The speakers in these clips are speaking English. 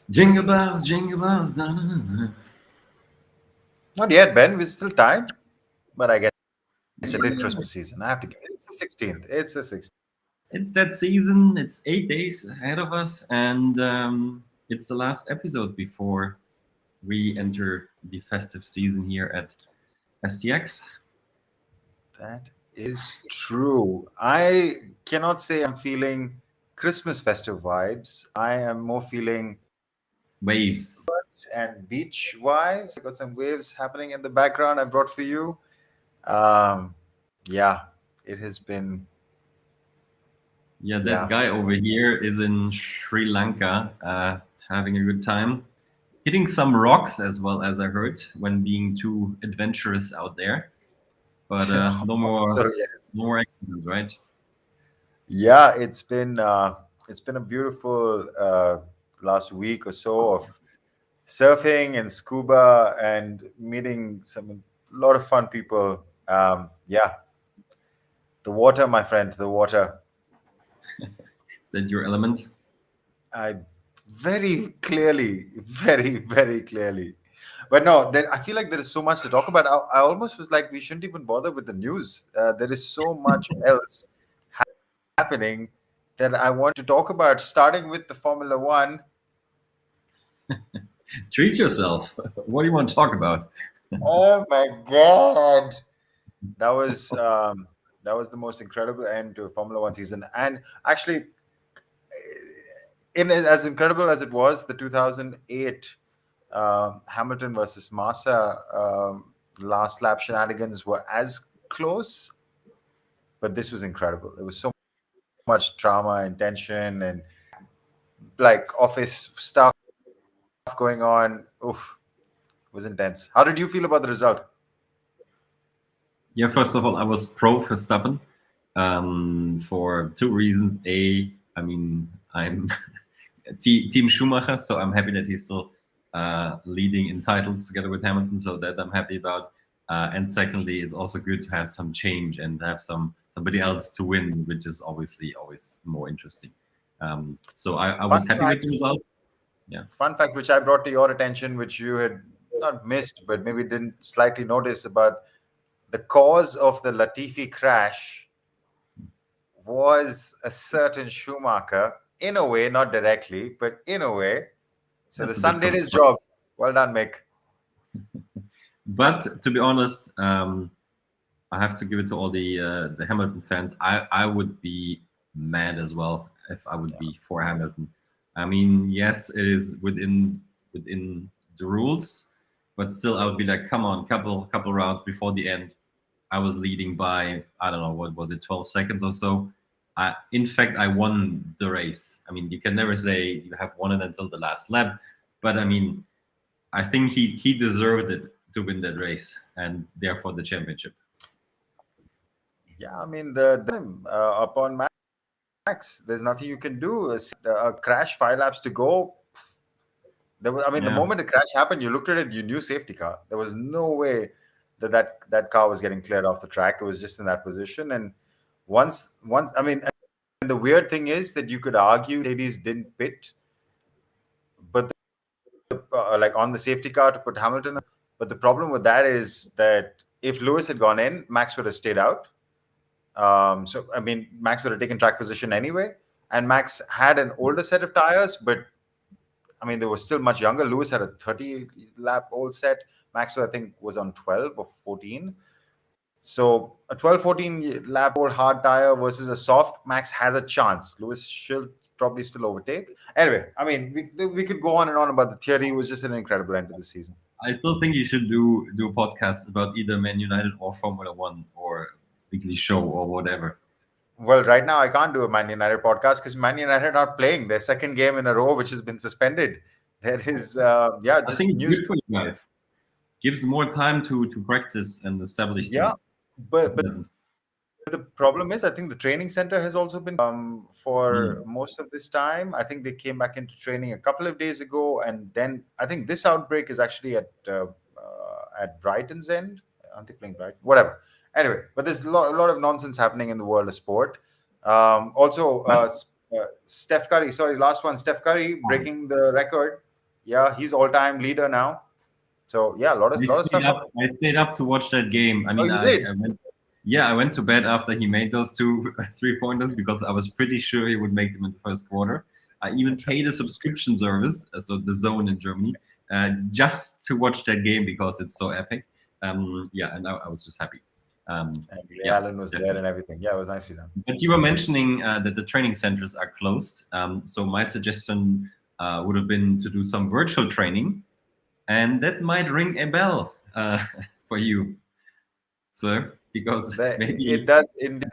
Jingle bells, na, na, na, na. Not yet, Ben. We're still time, but I guess it is Christmas season. I have to get it. It's the 16th. It's the 16th. It's that season. It's 8 days ahead of us, and it's the last episode before we enter the festive season here at STX. That is true. I cannot say I'm feeling Christmas festive vibes. I am more feeling Waves. and beach vibes. I got some waves happening in the background I brought for you. Yeah, it has been, Yeah, that yeah. guy over here is in Sri Lanka, having a good time, hitting some rocks as well as I heard when being too adventurous out there. But no more, So, yeah. no more accidents, right? Yeah, it's been a beautiful last week or so of surfing and scuba and meeting some lot of fun people. Yeah, the water, my friend, the water. Is that your element? I very clearly, very clearly. But no, I feel like there is so much to talk about. I almost was like we shouldn't even bother with the news. There is so much else happening that I want to talk about, starting with the Formula One. Treat yourself. What do you want to talk about? Oh my God. That was um, that was the most incredible end to a Formula One season. And actually, in as incredible as it was, the 2008 Hamilton versus Massa last lap shenanigans were as close, but this was incredible. There was so much drama and tension and like office stuff going on. Oof, it was intense. How did you feel about the result? Yeah, first of all, I was pro Verstappen for two reasons. I mean, I'm Team Schumacher, so I'm happy that he's still leading in titles together with Hamilton, so that I'm happy about. And secondly, it's also good to have some change and have somebody else to win, which is obviously always more interesting. So I was Fun happy with fact the result. Yeah. Fun fact which I brought to your attention, which you had not missed, but maybe didn't slightly notice about the cause of the Latifi crash was a certain Schumacher, in a way, not directly, but in a way. So the That's a bit son did his concerning. job. Well done, Mick. But to be honest, I have to give it to all the Hamilton fans. I would be mad as well if I would be for Hamilton. I mean, yes, it is within the rules, but still, I would be like, come on, couple rounds before the end, I was leading by I don't know what was it, 12 seconds or so. In fact, I won the race. I mean, you can never say you have won it until the last lap, but I mean, I think he deserved it to win that race and therefore the championship. Yeah, I mean the upon Max, there's nothing you can do. A crash 5 laps to go. I mean, the Yeah. moment the crash happened, you looked at it, you knew safety car. There was no way that car was getting cleared off the track. It was just in that position. And once, I mean, and the weird thing is that you could argue Mercedes didn't pit, but like on the safety car to put Hamilton. But the problem with that is that if Lewis had gone in, Max would have stayed out. So I mean, Max would have taken track position anyway. And Max had an older set of tires, but I mean, they were still much younger. Lewis had a 30 lap old set. Max, I think, was on 12 or 14. So a 12, 14 lap old hard tire versus a soft, Max has a chance. Lewis should probably still overtake. Anyway, I mean, we could go on and on about the theory. It was just an incredible end to the season. I still think you should do podcasts about either Man United or Formula One or weekly show or whatever. Well, right now I can't do a Man United podcast because Man United are not playing their second game in a row, which has been suspended. There is, yeah, I just think it's news. good for you guys. Gives more time to practice and establish Yeah, but mechanisms. the problem is, I think the training center has also been for Mm. most of this time. I think they came back into training a couple of days ago, and then I think this outbreak is actually at Brighton's end. Aren't they playing Brighton? Whatever. Anyway, but there's a lot of nonsense happening in the world of sport. Also, But Steph Curry. Sorry, last one. Steph Curry breaking the record Yeah, he's all-time leader now. So yeah, a lot of stuff happened. I stayed up to watch that game. I Oh, mean, you did? I went, yeah, I went to bed after he made those two 3-pointers because I was pretty sure he would make them in the first quarter. I even paid a subscription service, so the Zone in Germany, just to watch that game because it's so epic. Yeah, and I was just happy. And Ray Yeah, Allen was there definitely. and everything. Yeah, it was nicely done. But you were mentioning that the training centers are closed. So my suggestion would have been to do some virtual training, and that might ring a bell for you, sir, because It maybe. does indeed.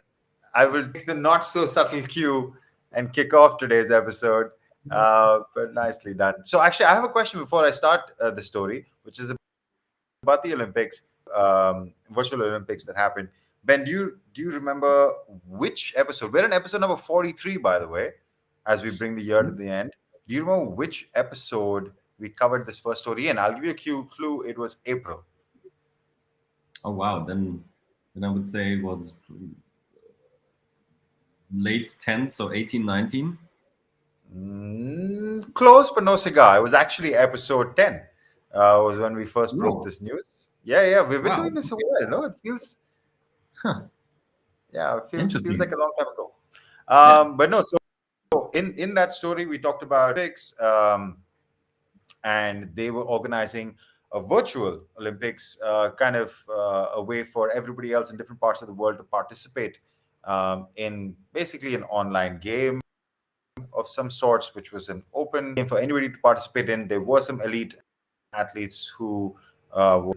I will take the not so subtle cue and kick off today's episode. But nicely done. So actually, I have a question before I start the story, which is about the Olympics, virtual Olympics that happened. Ben, do you remember which episode? We're in episode number 43, by the way, as we bring the year to the end. Do you remember which episode we covered this first story in? I'll give you a clue. It was April. Oh wow, then I would say it was late 10th, so 18, 19. Close, but no cigar. It was actually episode 10. Was when we first broke Whoa, this news. Yeah. We've been wow, doing this a while. No, it feels huh. yeah, it feels like Interesting. a long time ago. Yeah. But no, so in that story we talked about Olympics, and they were organizing a virtual Olympics, kind of a way for everybody else in different parts of the world to participate in basically an online game of some sorts, which was an open game for anybody to participate in. There were some elite athletes who were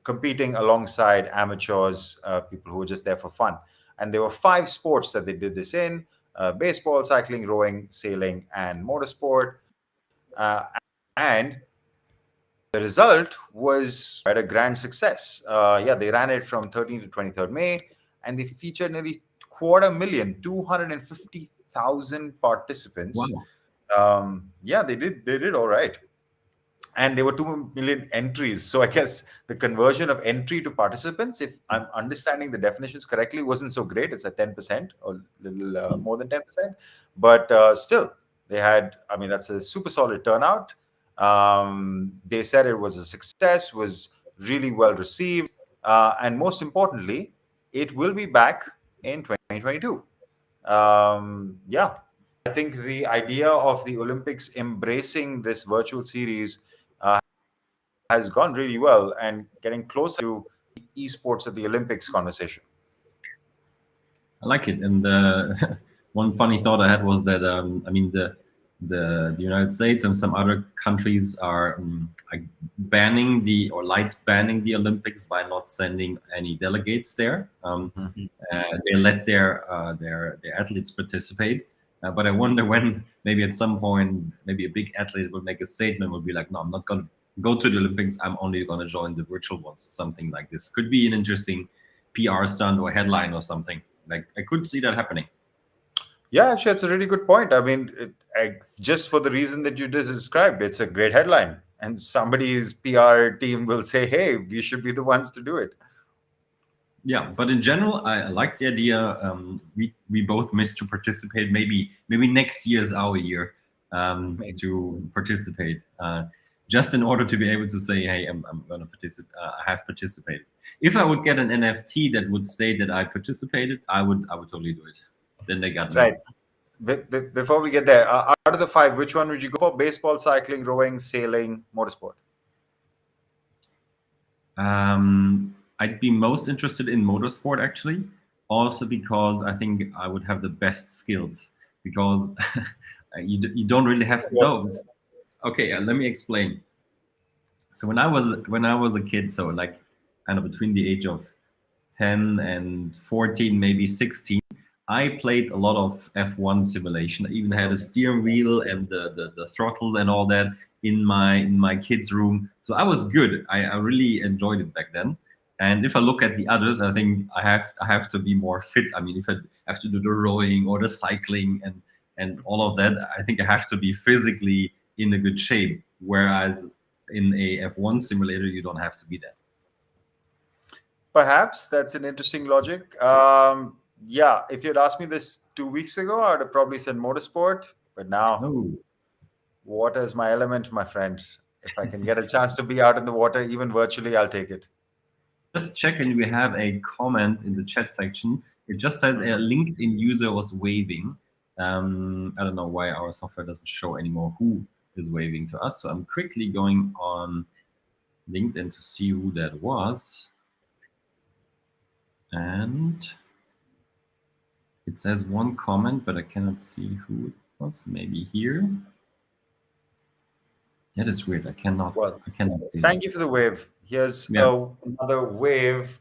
competing alongside amateurs, people who were just there for fun. And there were 5 sports that they did this in: baseball, cycling, rowing, sailing, and motorsport. And the result was quite a grand success. Yeah, they ran it from 13th to 23rd May, and they featured nearly 250,000 participants. Wow. Yeah, they did all right, and there were 2 million entries. So I guess the conversion of entry to participants, if I'm understanding the definitions correctly, wasn't so great. It's at 10% or a little more than 10%, but still, they had. I mean, that's a super solid turnout. They said it was a success, was really well received, and most importantly, it will be back in 2022. Yeah, I think the idea of the Olympics embracing this virtual series has gone really well and getting closer to esports at the Olympics conversation. I like it. And one funny thought I had was that I mean the United States and some other countries are like banning the or light banning the Olympics by not sending any delegates there. Mhm. They let their athletes participate. But I wonder when maybe at some point maybe a big athlete will make a statement, will be like, no, I'm not going to go to the Olympics. I'm only going to join the virtual ones. Something like this could be an interesting PR stunt or headline or something. Like I could see that happening. Yeah, actually, that's a really good point. I mean, just for the reason that you just described, it's a great headline, and somebody's PR team will say, "Hey, we should be the ones to do it." Yeah, but in general, I like the idea. We both missed to participate. Maybe next year is our year Maybe. to participate. Just in order to be able to say, hey, I'm going to participate. I have participated. If I would get an NFT that would state that I participated, I would totally do it. Then they got me. Right. Before we get there, out of the 5, which one would you go for? Baseball, cycling, rowing, sailing, motorsport? I'd be most interested in motorsport actually, also because I think I would have the best skills because you don't really have no. Okay, let me explain. So when I was a kid, so like kind of between the age of 10 and 14, maybe 16, I played a lot of F1 simulation. I even had a Okay. steering wheel and the throttles and all that in my kids' room. So I was good. I really enjoyed it back then. And if I look at the others, I think I have to be more fit. I mean, if I have to do the rowing or the cycling and all of that, I think I have to be physically in a good shape. Whereas in a F1 simulator, you don't have to be that. Perhaps that's an interesting logic. Yeah, if you'd asked me this 2 weeks ago, I would have probably said motorsport. But now, Oh, Water is my element, my friend. If I can get a chance to be out in the water, even virtually, I'll take it. Just checking, we have a comment in the chat section. It just says a LinkedIn user was waving. I don't know why our software doesn't show anymore who is waving to us. So I'm quickly going on LinkedIn to see who that was. And it says one comment, but I cannot see who it was. Maybe here. That is weird. I cannot see. Thank you for the wave. Here's another wave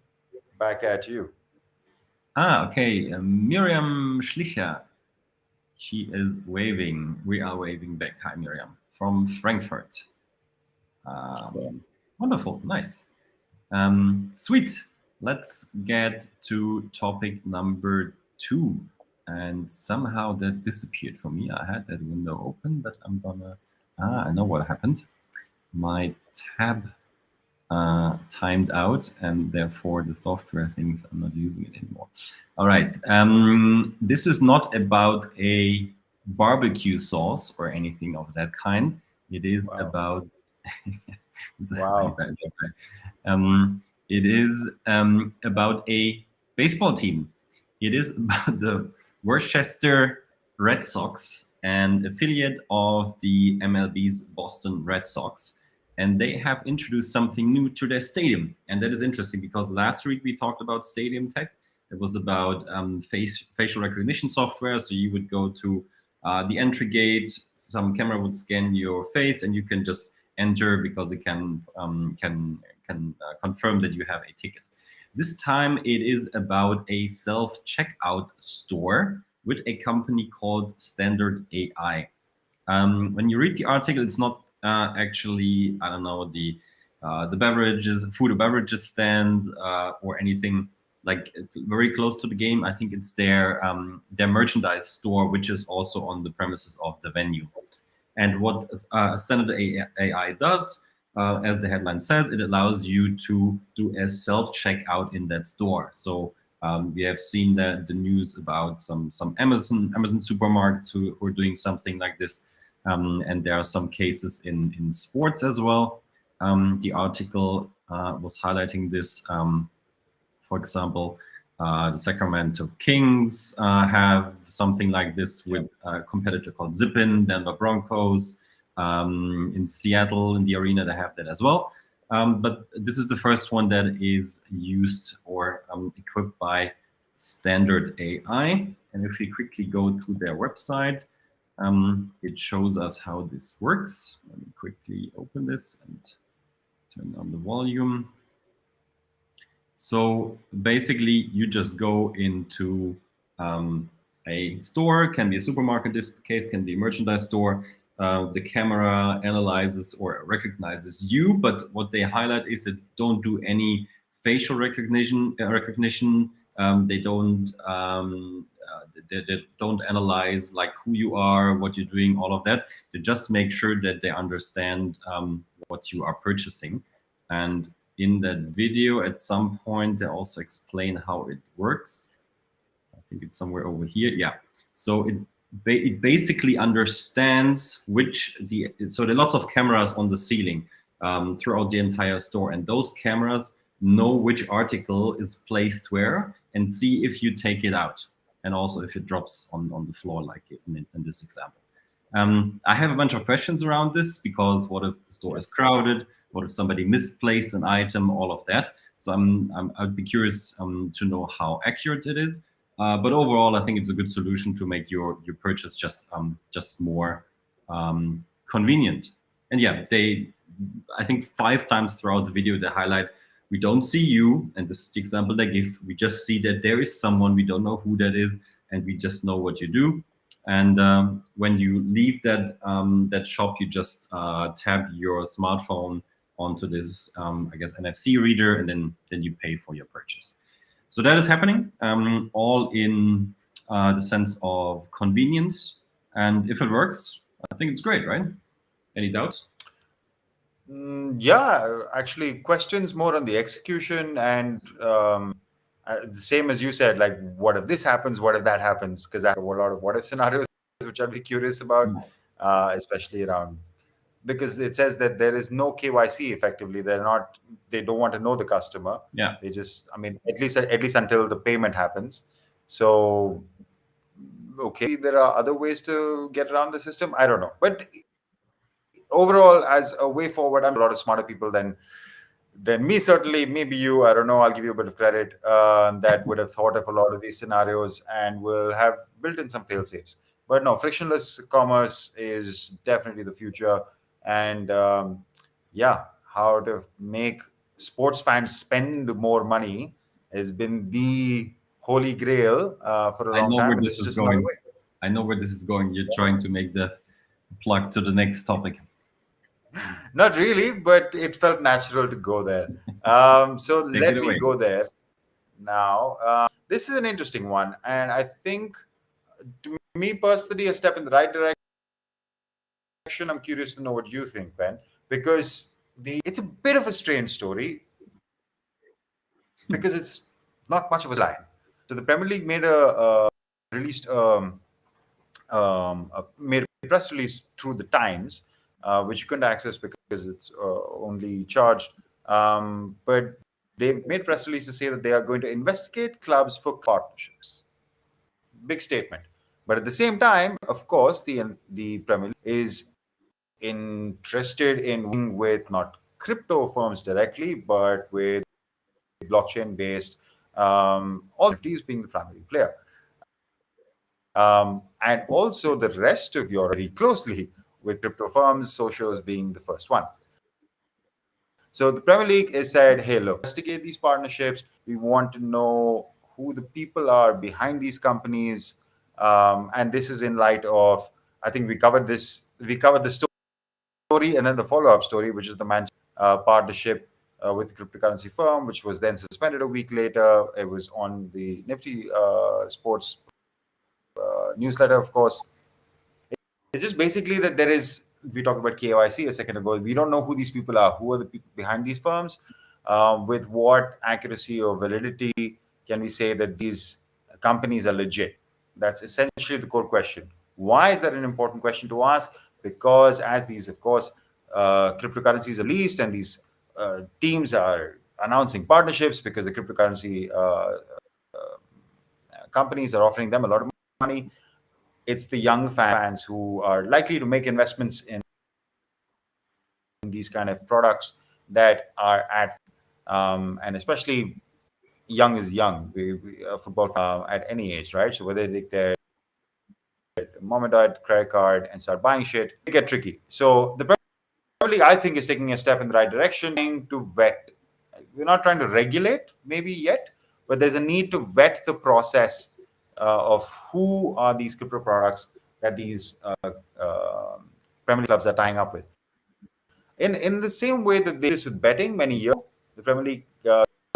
back at you. Okay. Miriam Schlicher. She is waving. We are waving back. Hi, Miriam, from Frankfurt. Wonderful. Nice. Sweet. Let's get to topic number 2. And somehow that disappeared for me. I had that window open, but I'm gonna... I know what happened. My tab timed out, and therefore the software thinks I'm not using it anymore. All right. This is not about a barbecue sauce or anything of that kind. It is about... it is about a baseball team. It is about the Worcester Red Sox, an affiliate of the MLB's Boston Red Sox. And they have introduced something new to their stadium. And that is interesting because last week we talked about stadium tech. It was about facial recognition software. So you would go to the entry gate, some camera would scan your face, and you can just enter because it can confirm that you have a ticket. This time it is about a self-checkout store with a company called Standard AI. When you read the article, it's not actually, I don't know, the beverages, food or beverages stands or anything like very close to the game. I think it's their merchandise store, which is also on the premises of the venue. And what Standard AI does, as the headline says, it allows you to do a self-checkout in that store. So we have seen the news about some Amazon supermarkets who are doing something like this. And there are some cases in sports as well. The article was highlighting this. For example, the Sacramento Kings have something like this with a competitor called Zippin, Denver Broncos. In Seattle, in the arena, they have that as well. But this is the first one that is used or equipped by Standard AI. And if we quickly go to their website, it shows us how this works. Let me quickly open this and turn on the volume. So basically, you just go into a store, can be a supermarket, this case can be a merchandise store. The camera analyzes or recognizes you, but what they highlight is that don't do any facial recognition. They don't they don't analyze like who you are, what you're doing, all of that. They just make sure that they understand what you are purchasing. And in that video, at some point, they also explain how it works. I think it's somewhere over here. Yeah. So it basically understands so there are lots of cameras on the ceiling throughout the entire store, and those cameras know which article is placed where and see if you take it out, and also if it drops on the floor, like in this example. I have a bunch of questions around this, because what if the store is crowded? What if somebody misplaced an item? All of that. So I'd be curious to know how accurate it is. But overall, I think it's a good solution to make your purchase just more convenient. And yeah, I think 5 times throughout the video, they highlight, we don't see you, and this is the example they give. We just see that there is someone, we don't know who that is, and we just know what you do. And when you leave that shop, you just tap your smartphone onto this, I guess, NFC reader, and then you pay for your purchase. So that is happening, all in the sense of convenience. And if it works, I think it's great, right? Any doubts? Yeah, actually, questions more on the execution and the same as you said, like, what if this happens? What if that happens? Because I have a lot of what if scenarios, which I'd be curious about. especially around, because it says that there is no KYC effectively. They don't want to know the customer. Yeah. They just, I mean, at least until the payment happens. So, okay, there are other ways to get around the system. I don't know. But overall, as a way forward, I'm a lot of smarter people than me, certainly. Maybe you, I don't know, I'll give you a bit of credit, that would have thought of a lot of these scenarios and will have built in some fail safes. But no, frictionless commerce is definitely the future. And yeah, how to make sports fans spend more money has been the holy grail for a I long know time, where and this this is is just another going. way. I know where this is going. You're trying to make the plug to the next topic. Not really, but it felt natural to go there. So Take it let me away. go there now. This is an interesting one, and I think, to me personally, a step in the right direction. I'm curious to know what you think, Ben, because it's a bit of a strange story because it's not much of a line. So the Premier League released made a press release through the Times, which you couldn't access because it's only charged. But they made press release to say that they are going to investigate clubs for partnerships. Big statement. But at the same time, of course, the Premier League is interested in working with not crypto firms directly, but with blockchain-based all entities being the primary player. And also the rest of Europe very closely with crypto firms, socios being the first one. So the Premier League has said, hey, look, investigate these partnerships. We want to know who the people are behind these companies. And this is in light of, I think we covered the story and then the follow-up story, which is the Manchester partnership with the cryptocurrency firm, which was then suspended a week later. It was on the Nifty Sports newsletter, of course. It's just basically that we talked about KYC a second ago. We don't know who these people are. Who are the people behind these firms? With what accuracy or validity can we say that these companies are legit? That's essentially the core question. Why is that an important question to ask? Because as these, of course, cryptocurrencies are released and these teams are announcing partnerships because the cryptocurrency companies are offering them a lot of money. It's the young fans who are likely to make investments in these kind of products that are and especially young is young. Football at any age, right? So whether they take their mom and dad credit card and start buying shit, it get tricky. So the Premier League, I think, is taking a step in the right direction to vet. We're not trying to regulate maybe yet, but there's a need to vet the process of who are these crypto products that these Premier League clubs are tying up with. In the same way that they did this with betting many years ago, the Premier League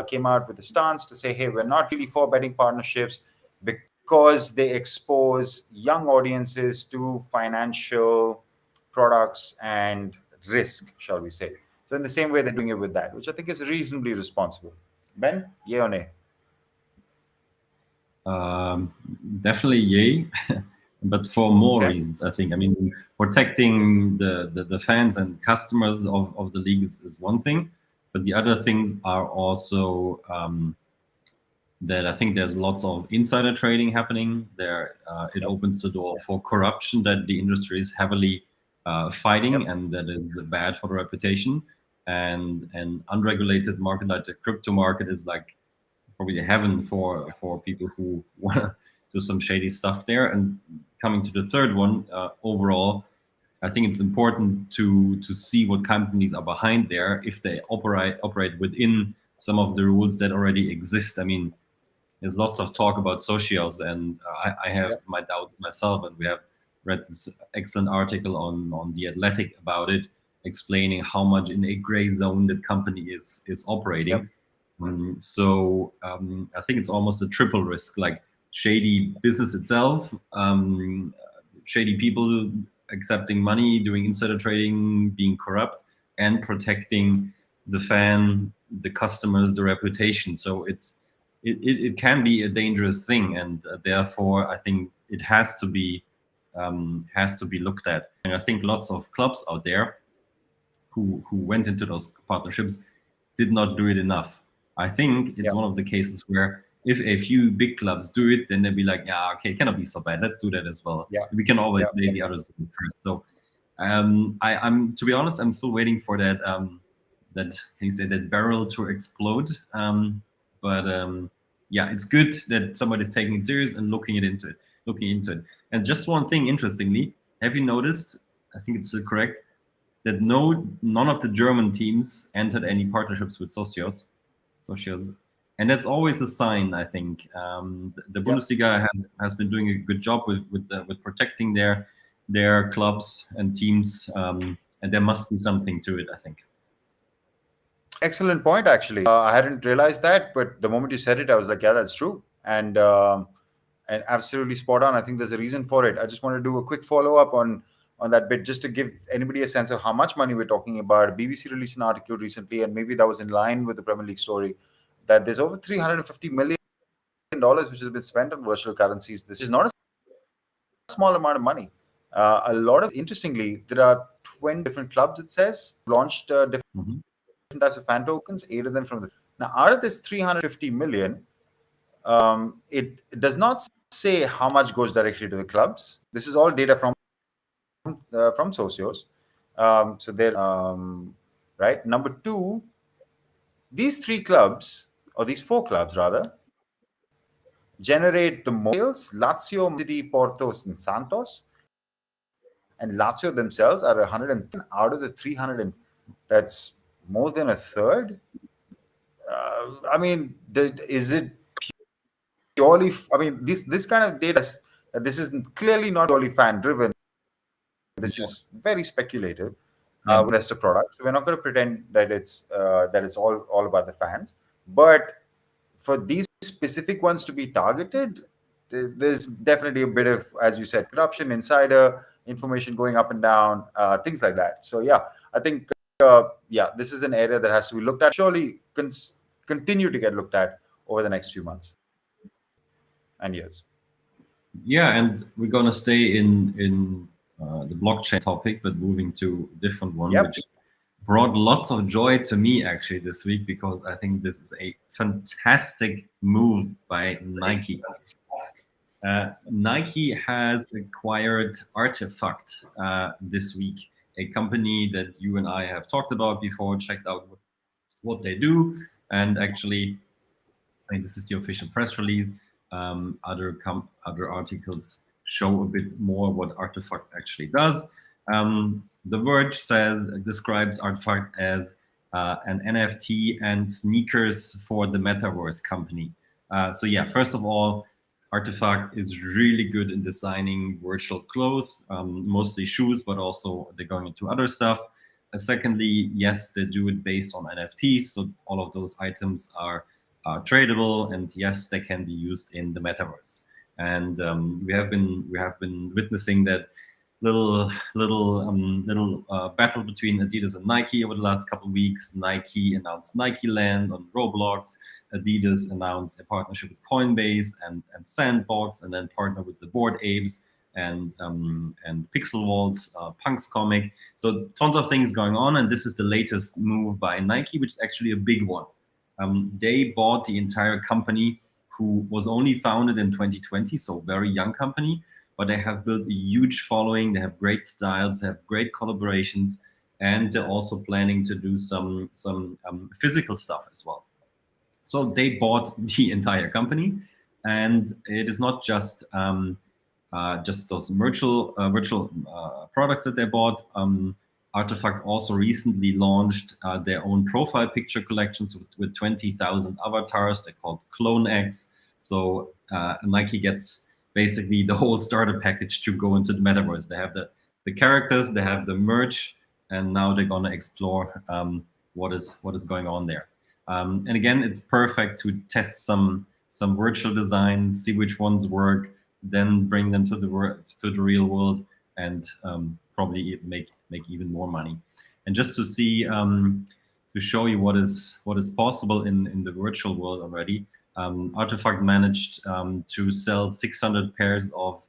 came out with a stance to say, hey, we're not really for betting partnerships because they expose young audiences to financial products and risk, shall we say. So in the same way, they're doing it with that, which I think is reasonably responsible. Ben, yay or nay? Definitely yay, but for more Okay. reasons, I think. I mean, protecting the fans and customers of the league is one thing, but the other things are also that I think there's lots of insider trading happening there. It opens the door for corruption that the industry is heavily fighting, and that is bad for the reputation. And an unregulated market like the crypto market is like probably heaven for people who want to do some shady stuff there. And coming to the third one, overall, I think it's important to see what companies are behind there if they operate within some of the rules that already exist. I mean, there's lots of talk about socials, and I have my doubts myself. And we have read this excellent article on The Athletic about it, explaining how much in a gray zone that company is operating. So I think it's almost a triple risk, like shady business itself, shady people accepting money, doing insider trading, being corrupt, and protecting the fan, the customers, the reputation. So it can be a dangerous thing, and therefore I think it has to be has to be looked at. And I think lots of clubs out there who went into those partnerships did not do it enough. I think it's one of the cases where if a few big clubs do it, then they'll be like, yeah, okay, it cannot be so bad. Let's do that as well. We can always say the others do it first. So I'm to be honest, I'm still waiting for that that can you say that barrel to explode. Yeah, it's good that somebody's taking it serious and looking into it. And just one thing, interestingly, have you noticed? I think it's still correct that none of the German teams entered any partnerships with Socios, and that's always a sign. I think the Bundesliga has been doing a good job with protecting their clubs and teams, and there must be something to it, I think. Excellent point, actually. I hadn't realized that, but the moment you said it, I was like, yeah, that's true, and absolutely spot on. I think there's a reason for it. I just want to do a quick follow up on that bit, just to give anybody a sense of how much money we're talking about. BBC released an article recently, and maybe that was in line with the Premier League story, that there's over $350 million which has been spent on virtual currencies. This is not a small amount of money. A lot of, interestingly, there are 20 different clubs, it says, launched different types of fan tokens, 8 of them from the. Now, out of this 350 million, it does not say how much goes directly to the clubs. This is all data from Socios. So they're right. Number 2, these 3 clubs, or these 4 clubs rather, generate the most sales: Lazio, City, Porto, and Santos. And Lazio themselves are 110 out of the 300. That's more than a third. I mean, is it purely? I mean, this kind of data, this is clearly not purely fan driven. This is very speculative. Investor product. We're not going to pretend that it's all about the fans. But for these specific ones to be targeted, there's definitely a bit of, as you said, corruption, insider information going up and down, things like that. So yeah, I think this is an area that has to be looked at. Surely continue to get looked at over the next few months and years. Yeah, and we're gonna stay in the blockchain topic, but moving to a different one, which brought lots of joy to me actually this week, because I think this is a fantastic move by Nike. Nike has acquired RTFKT this week, a company that you and I have talked about before, checked out what they do, and actually, I think this is the official press release. Other articles show a bit more what RTFKT actually does. The Verge describes RTFKT as an NFT and sneakers for the metaverse company. So yeah, first of all, RTFKT is really good in designing virtual clothes, mostly shoes, but also they're going into other stuff. Secondly, yes, they do it based on NFTs, so all of those items are tradable, and yes, they can be used in the metaverse. And we have been witnessing that little battle between Adidas and Nike over the last couple of weeks. Nike announced Nike Land on Roblox. Adidas announced a partnership with Coinbase and Sandbox, and then partner with the Bored Apes and Pixel Waltz, Punk's comic. So tons of things going on, and this is the latest move by Nike, which is actually a big one. They bought the entire company, who was only founded in 2020, so very young company, but they have built a huge following. They have great styles, they have great collaborations, and they're also planning to do some physical stuff as well. So they bought the entire company, and it is not just those virtual products that they bought. RTFKT also recently launched their own profile picture collections with 20,000 avatars. They're called Clone X. So Nike gets basically the whole starter package to go into the metaverse. They have the characters, they have the merch, and now they're gonna explore what is going on there. And again, it's perfect to test some virtual designs, see which ones work, then bring them to the real world, and probably make even more money. And just to see, to show you what is possible in the virtual world already, RTFKT managed to sell 600 pairs of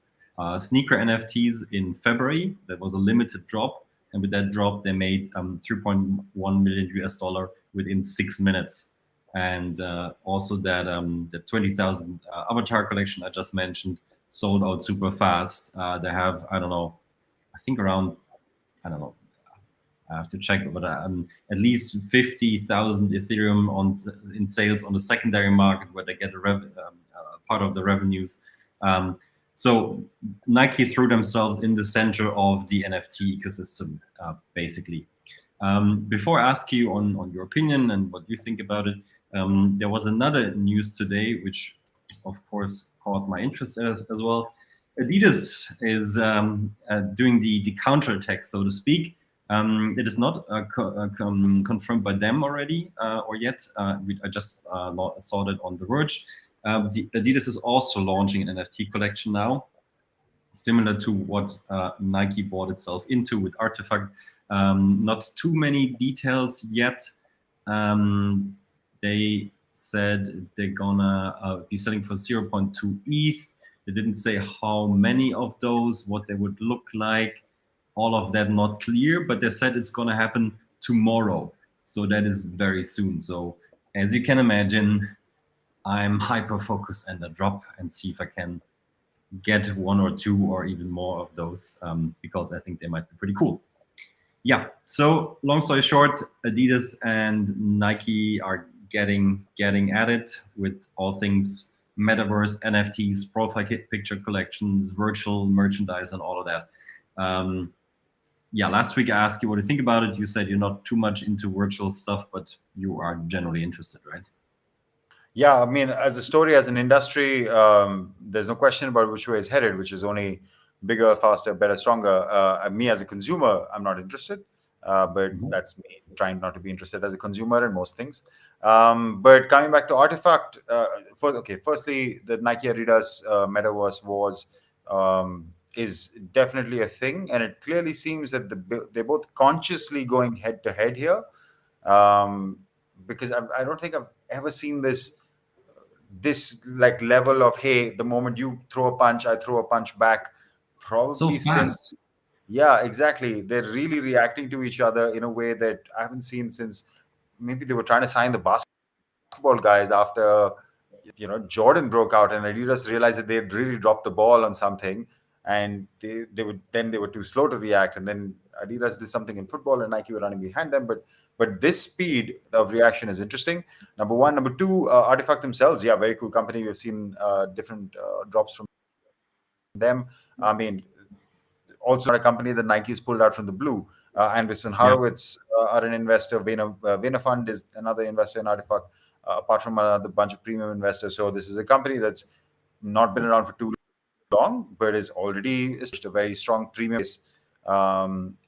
sneaker NFTs in February. That was a limited drop, and with that drop, they made 3.1 million US dollar within 6 minutes. And also that the 20,000 avatar collection I just mentioned sold out super fast. They have, I don't know, I think around, I don't know, I have to check, but at least 50,000 Ethereum in sales on the secondary market, where they get part of the revenues. So Nike threw themselves in the center of the NFT ecosystem, basically. Before I ask you on your opinion and what you think about it, there was another news today, which of course caught my interest as well. Adidas is doing the counterattack, so to speak. It is not confirmed by them already or yet. I just saw that on The Verge. Adidas is also launching an NFT collection now, similar to what Nike bought itself into with RTFKT. Not too many details yet. They said they're gonna be selling for 0.2 ETH. They didn't say how many of those, what they would look like. All of that not clear, but they said it's gonna happen tomorrow. So that is very soon. So as you can imagine, I'm hyper focused on the drop and see if I can get one or two or even more of those because I think they might be pretty cool. Yeah. So long story short, Adidas and Nike are getting at it with all things metaverse, NFTs, profile picture collections, virtual merchandise, and all of that. Yeah, last week I asked you what you think about it. You said you're not too much into virtual stuff, but you are generally interested, right? Yeah, I mean, as a story, as an industry, there's no question about which way it's headed, which is only bigger, faster, better, stronger. Me as a consumer, I'm not interested, but that's me trying not to be interested as a consumer in most things. But coming back to Artifact, firstly, the Nike Adidas metaverse is definitely a thing, and it clearly seems that they're both consciously going head to head here. Because I don't think I've ever seen this like level of, hey, the moment you throw a punch, I throw a punch back, So probably since. fast. Yeah, exactly, they're really reacting to each other in a way that I haven't seen since maybe they were trying to sign the basketball guys after Jordan broke out, and Adidas realized that they had really dropped the ball on something, and they were too slow to react, and then Adidas did something in football and Nike were running behind them. But this speed of reaction is interesting. Number one. Number two, Artifact themselves, yeah, very cool company. We've seen different drops from them. I mean, also not a company that Nike's pulled out from the blue. Andreessen Yeah. Horowitz are an investor. Vena Fund is another investor in Artifact, apart from another bunch of premium investors. So this is a company that's not been around for too long, but is already established a very strong premium base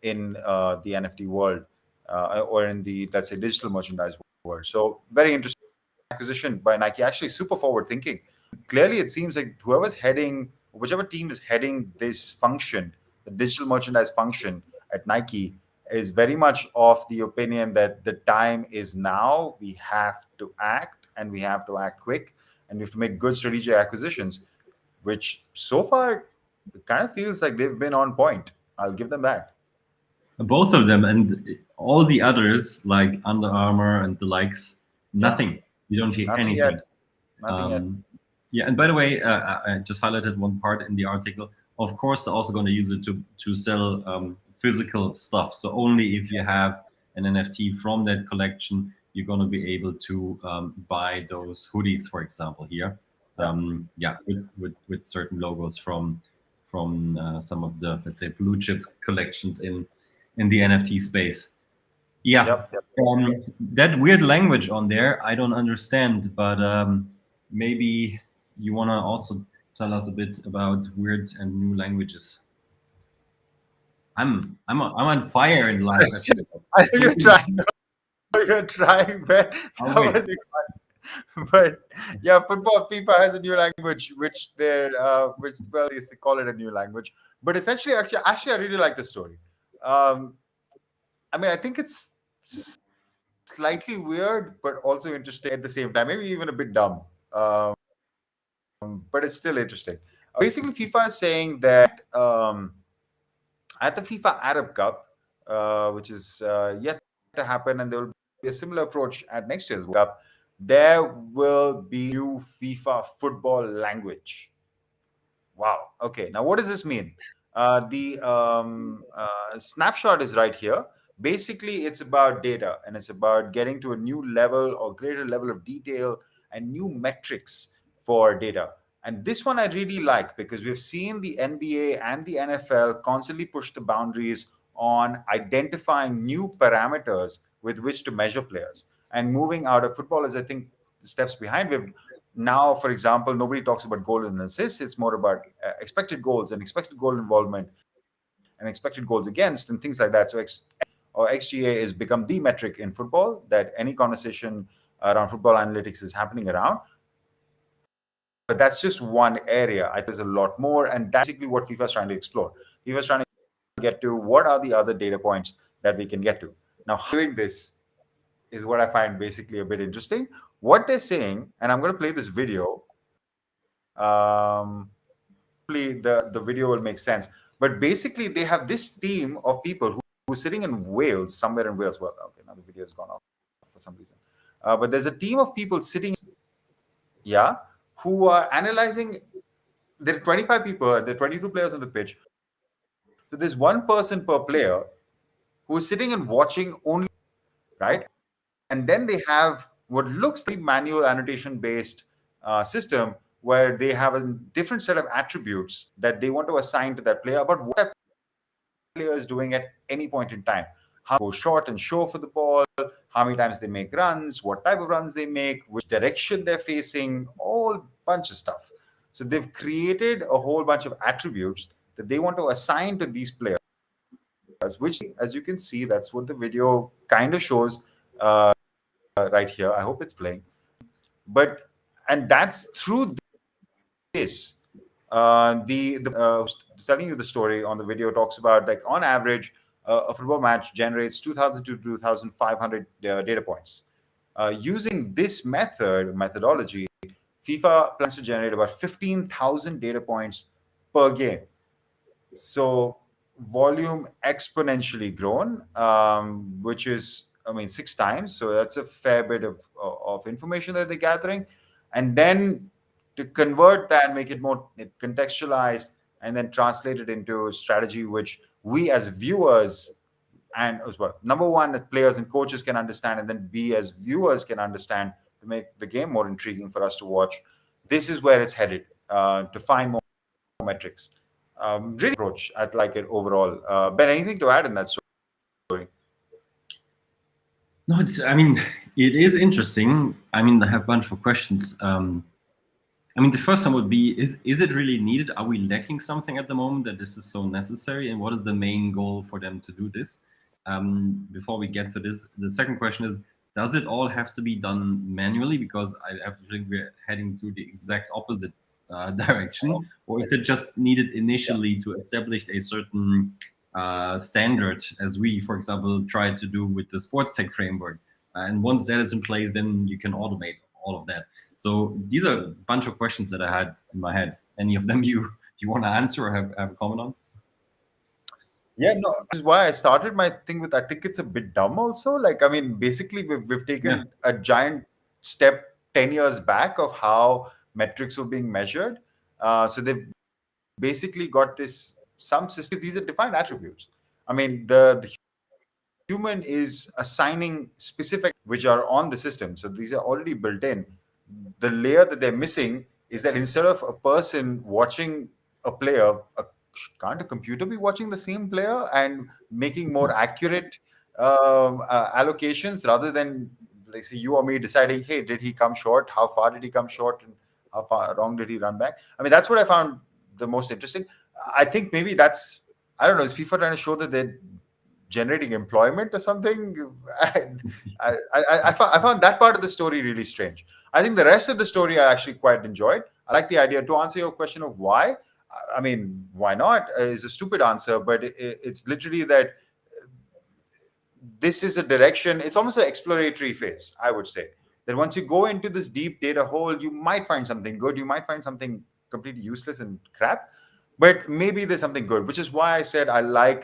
in the NFT world, or in the, let's say, digital merchandise world. So very interesting acquisition by Nike. Actually, super forward thinking. Clearly, it seems like whichever team is heading this function, the digital merchandise function at Nike, is very much of the opinion that the time is now. We have to act, and we have to act quick, and we have to make good strategic acquisitions, which so far it kind of feels like they've been on point. I'll give them that. Both of them and all the others, like Under Armour and the likes, Yeah, nothing. You don't hear nothing anything. yet. Nothing yet. Yeah, and by the way, I just highlighted one part in the article. Of course, they're also going to use it to sell physical stuff. So only if you have an NFT from that collection, you're going to be able to buy those hoodies, for example, here. Yeah, with certain logos from some of the, let's say, blue chip collections in the NFT space. Yeah, Yep. that weird language on there, I don't understand, but maybe you want to also tell us a bit about weird and new languages. I'm on fire in life. I know you're trying. You're trying, man. Oh, That wait. was it. But yeah, football FIFA has a new language, which well, they call it a new language. But essentially, actually, I really like the story. Um, I mean, I think it's slightly weird, but also interesting at the same time. Maybe even a bit dumb, but it's still interesting. Basically, FIFA is saying that at the FIFA Arab Cup, which is yet to happen, and there will be a similar approach at next year's World Cup, there will be new FIFA football language. Wow. Okay. Now, what does this mean? The snapshot is right here. Basically, it's about data, and it's about getting to a new level or greater level of detail and new metrics for data. And this one I really like because we've seen the NBA and the NFL constantly push the boundaries on identifying new parameters with which to measure players. And moving out of football is, I think, the steps behind. We've now, for example, nobody talks about goal and assists. It's more about expected goals and expected goal involvement and expected goals against and things like that. So XGA has become the metric in football that any conversation around football analytics is happening around. But that's just one area. I think there's a lot more, and that's basically what FIFA is trying to explore. FIFA is trying to get to what are the other data points that we can get to. Now, doing this is what I find basically a bit interesting. What they're saying, and I'm going to play this video. The video will make sense. But basically, they have this team of people who's sitting in Wales, somewhere in Wales. Well, okay, now the video has gone off for some reason. But there's a team of people sitting, who are analyzing. There are 25 people, there are 22 players on the pitch. So there's one person per player who's sitting and watching only, right? And then they have what looks like manual annotation-based system where they have a different set of attributes that they want to assign to that player about what that player is doing at any point in time. How they go short and show for the ball, how many times they make runs, what type of runs they make, which direction they're facing, all bunch of stuff. So they've created a whole bunch of attributes that they want to assign to these players, which, as you can see, that's what the video kind of shows right here. I hope it's playing. And that's through this. Telling you the story on the video talks about, like, on average, a football match generates 2,000 to 2,500 data points. Using this methodology, FIFA plans to generate about 15,000 data points per game. So volume exponentially grown, which is, 6 times. So that's a fair bit of information that they're gathering. And then to convert that, make it more contextualized, and then translate it into a strategy which we as viewers, and as well, number one, that players and coaches can understand, and then B, as viewers can understand, to make the game more intriguing for us to watch. This is where it's headed, to find more metrics. Really approach. I'd like it overall. Ben, anything to add in that story? No, it is interesting. I have a bunch of questions. The first one would be, is it really needed? Are we lacking something at the moment that this is so necessary? And what is the main goal for them to do this? Before we get to this, the second question is, does it all have to be done manually? Because I think we're heading to the exact opposite direction. Or is it just needed initially to establish a certain standard, as we, for example, tried to do with the SportsTech framework? And once that is in place, then you can automate all of that. So these are a bunch of questions that I had in my head. Any of them you want to answer or have a comment on? Yeah, no, this is why I started my thing with, I think it's a bit dumb also. Basically, we've taken a giant step 10 years back of how metrics were being measured. So they've basically got some system. These are defined attributes. The human is assigning specific, which are on the system. So these are already built in. The layer that they're missing is that instead of a person watching a player, can't a computer be watching the same player and making more accurate allocations, rather than, like, say, you or me deciding, hey, did he come short? How far did he come short? And how far wrong did he run back? That's what I found the most interesting. I think maybe that's, I don't know, is FIFA trying to show that they're generating employment or something? I found that part of the story really strange. I think the rest of the story I actually quite enjoyed. I like the idea. To answer your question of why, why not is a stupid answer, but it's literally that this is a direction. It's almost an exploratory phase, I would say. That once you go into this deep data hole, you might find something good, you might find something completely useless and crap. But maybe there's something good, which is why I said I like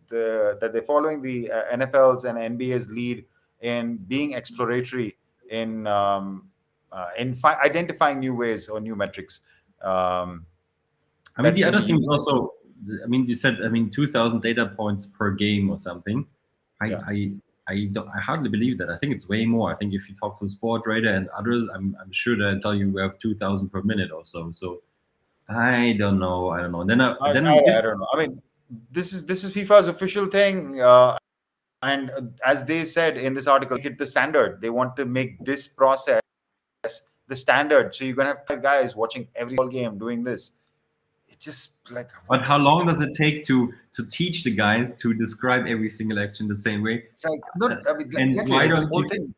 that they're following the NFL's and NBA's lead in being exploratory in identifying new ways or new metrics I mean, that the can other be thing is used. also, I mean, you said, I mean, 2,000 data points per game or something. Yeah. I hardly believe that. I think it's way more. I think if you talk to Sportradar and others, I'm sure they'll tell you we have 2,000 per minute or so. So I don't know. I don't know. Then I don't know. I mean, this is FIFA's official thing, and as they said in this article, make it the standard. They want to make this process the standard. So you're gonna have 5 guys watching every ball game doing this. It's just like But what? how long does it take to teach the guys to describe every single action the same way? It's like not. I mean, And exactly why like this don't whole you thing.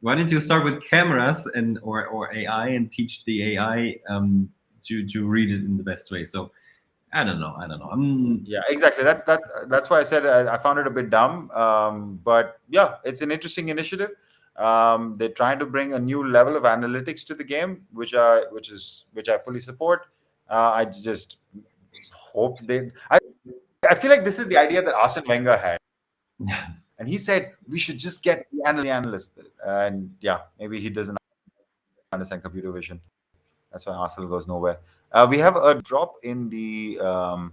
why don't you start with cameras and or AI and teach the AI to read it in the best way? So I don't know. I don't know. Yeah, exactly. That's why I said I found it a bit dumb. But yeah, it's an interesting initiative. They're trying to bring a new level of analytics to the game, which I fully support. I just hope I feel like this is the idea that Arsene Wenger had, and he said we should just get the analyst. And yeah, maybe he doesn't understand computer vision. That's why Arsenal goes nowhere. We have a drop in the. Oh,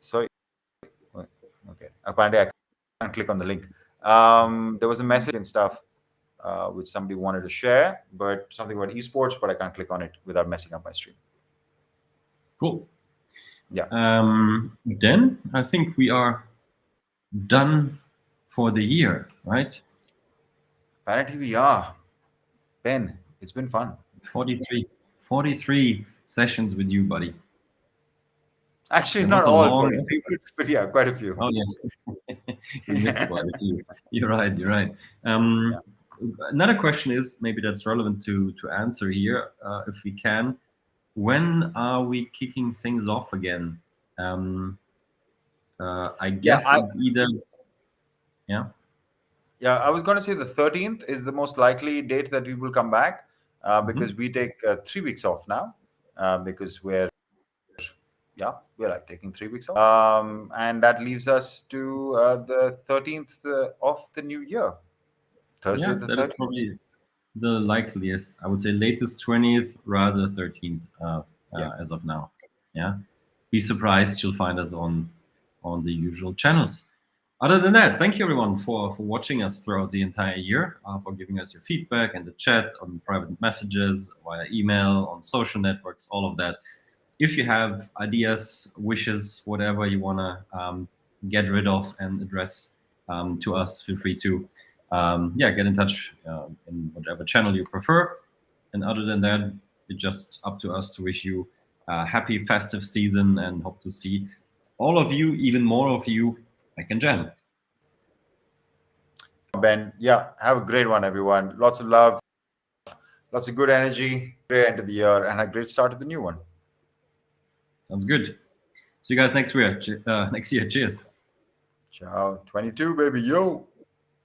sorry. Okay. Apparently, I can't click on the link. There was a message and stuff which somebody wanted to share, but something about esports, but I can't click on it without messing up my stream. Cool. Yeah. Then I think we are done for the year, right? Apparently, we are. Ben, it's been fun. 43 sessions with you, buddy. Actually, It not was a all long 43, but yeah, quite a few. Oh yeah, we missed quite a few. You're right. You're right. Another question is maybe that's relevant to answer here, if we can. When are we kicking things off again? I guess it's either. Yeah. Yeah, I was going to say the 13th is the most likely date that we will come back because we take 3 weeks off now because we're like taking 3 weeks off. And that leaves us to the 13th of the new year. Thursday the 13th. That is probably the likeliest. I would say latest 20th, rather 13th as of now. Yeah. Be surprised you'll find us on the usual channels. Other than that, thank you everyone for watching us throughout the entire year, for giving us your feedback in the chat, on private messages, via email, on social networks, all of that. If you have ideas, wishes, whatever you want to get rid of and address to us, feel free to get in touch in whatever channel you prefer. And other than that, it's just up to us to wish you a happy festive season and hope to see all of you, even more of you, back in Jan. Ben, yeah, have a great one, everyone. Lots of love, lots of good energy, great end of the year, and a great start to the new one. Sounds good. See you guys next year. Cheers. Ciao. 22, baby. Yo.